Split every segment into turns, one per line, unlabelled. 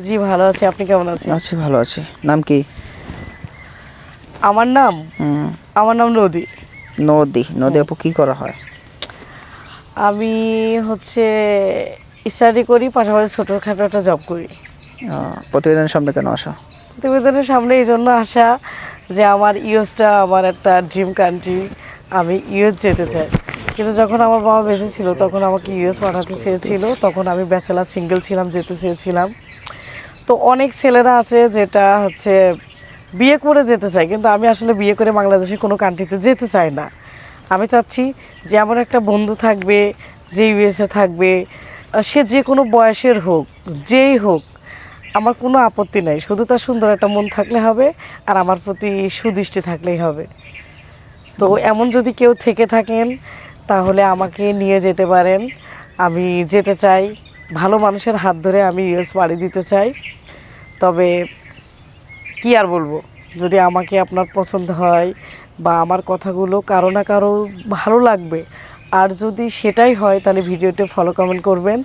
জি ভালো আছি, আপনি কেমন আছেন?
আছি, ভালো আছি। নাম কি?
আমার নাম আমার নাম নদী।
নদী। নদী আপু, কি করা হয়?
আমি হচ্ছে স্টাডি করি, পাশাপাশি ছোটোখাটো একটা জব করি।
প্রতিবেদনের সামনে কেন আসা?
প্রতিবেদনের সামনে এই জন্য আসা যে আমার ইউএসটা আমার একটা ড্রিম কান্ট্রি। আমি ইউএস যেতে চাই, কিন্তু যখন আমার বাবা বেঁচে ছিল তখন আমাকে ইউএস পাঠাতে চেয়েছিল। তখন আমি ব্যাচেলার সিঙ্গেল ছিলাম, যেতে চেয়েছিলাম। তো অনেক ছেলেরা আছে যেটা হচ্ছে বিয়ে করে যেতে চায়, কিন্তু আমি আসলে বিয়ে করে বাংলাদেশে কোনো কান্ট্রিতে যেতে চাই না। আমি চাচ্ছি যে আমার একটা বন্ধু থাকবে, যে ইউএসএ থাকবে, সে যে কোনো বয়সের হোক, যেই হোক, আমার কোনো আপত্তি নাই। শুধু তার সুন্দর একটা মন থাকলে হবে, আর আমার প্রতি সুদৃষ্টি থাকলেই হবে। তো এমন যদি কেউ থেকে থাকেন তাহলে আমাকে নিয়ে যেতে পারেন। আমি যেতে চাই, ভালো মানুষের হাত ধরে আমি ইউএস পাড়ি দিতে চাই। তবে কি আর বলবো, যদি আমাকে আপনার পছন্দ হয় বা আমার কথাগুলো কারো না কারো ভালো লাগবে, আর যদি সেটাই হয় তাহলে ভিডিওতে ফলো কমেন্ট করবেন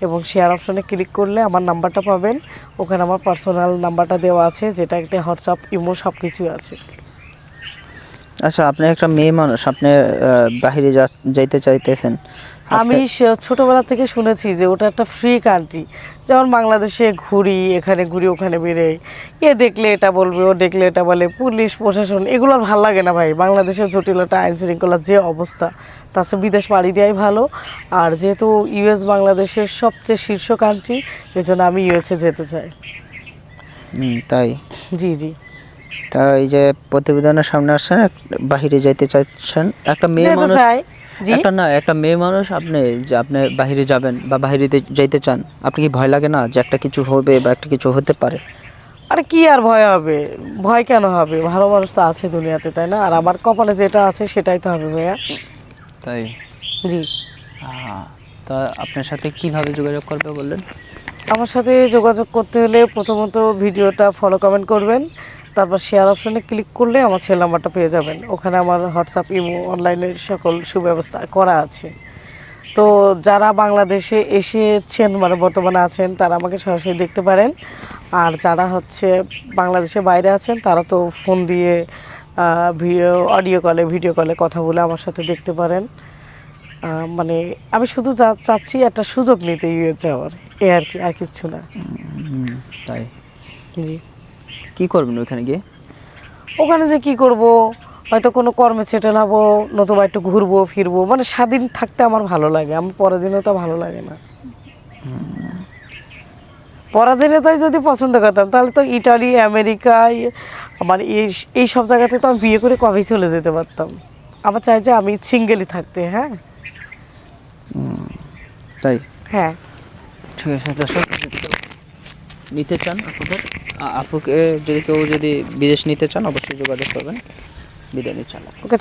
এবং শেয়ার অপশানে ক্লিক করলে আমার নাম্বারটা পাবেন। ওখানে আমার পার্সোনাল নাম্বারটা দেওয়া আছে, যেটা একটা হোয়াটসঅ্যাপ, ইমো সব কিছুই আছে।
আচ্ছা, আপনি একটা মেয়ে মানুষ, আপনি বাহিরে যাইতে চাইতেছেন।
আমি ছোটোবেলা থেকে শুনেছি যে ওটা একটা ফ্রি কান্ট্রি। যেমন বাংলাদেশে ঘুরি, এখানে ঘুরি, ওখানে বেরোই, এ দেখলে এটা বলবে, ও দেখলে এটা বলে, পুলিশ প্রশাসন, এগুলো আর ভালো লাগে না ভাই। বাংলাদেশের জটিলতা, আইন শৃঙ্খলার যে অবস্থা, তাছাড়া বিদেশ পাড়ি দেওয়াই ভালো। আর যেহেতু ইউএস বাংলাদেশের সবচেয়ে শীর্ষ কান্ট্রি, এই জন্য আমি ইউএসএ যেতে চাই।
তাই?
জি জি।
তা এই যে প্রতিবেদনের সামনে আসছেন, বাহিরে যাইতে চাইছেন, একটা মেয়ে
যেতে
মানুষ,
চাই। জি।
একটা মেয়ে মানুষ, আপনি বাহিরে যাবেন বা বাহিরে যাইতে চান, আপনি কি ভয় লাগে না যে একটা কিছু হবে বা একটা কিছু হতে পারে?
আরে কি আর ভয় হবে? ভয় কেন হবে? ভালো মানুষ তো আছে দুনিয়াতে, তাই না? আর আমার কপালে যেটা আছে সেটাই তো হবে ভাইয়া।
তাই?
জি।
তা আপনার সাথে কিভাবে যোগাযোগ করবে বললেন?
আমার সাথে যোগাযোগ করতে হলে প্রথমত ভিডিওটা ফলো কমেন্ট করবেন, তারপর শেয়ার অপশানে ক্লিক করলে আমার সেল নাম্বারটা পেয়ে যাবেন। ওখানে আমার হোয়াটসঅ্যাপ, ইমো, অনলাইনের সকল সুব্যবস্থা করা আছে। তো যারা বাংলাদেশে এসেছেন, মানে বর্তমানে আছেন, তারা আমাকে সরাসরি দেখতে পারেন। আর যারা হচ্ছে বাংলাদেশে বাইরে আছেন, তারা তো ফোন দিয়ে ভিডিও কলে কথা বলে আমার সাথে দেখতে পারেন। মানে আমি শুধু চাচ্ছি একটা সুযোগ নিতে ইউএস যাওয়ার, এ আর কি, আর কিছু না।
তাই?
জি।
কি করবেন ওখানে গিয়ে?
ওখানে যে কি করব, হয়তো কোনো কর্মে সেটেল হবো, নতুবা একটু ঘুরবো ফিরবো, মানে স্বাধীন থাকতে আমার ভালো লাগে। আমার পরাধীনতা ভালো লাগে না। পরাধীনতাই যদি পছন্দ করতাম তাহলে তো ইটালি, আমেরিকায়, মানে এই সব জায়গাতে তো আমি বিয়ে করে কবেই চলে যেতে পারতাম। আমার চাই যে আমি সিঙ্গেলই থাকতে। হ্যাঁ।
তাই?
হ্যাঁ।
ঠিক আছে, দর্শক, নিতে চান আপুকে, যদি কেউ বিদেশ নিতে চান অবশ্যই যোগাযোগ করবেন। বিদায় নিচ্ছি।
ওকে।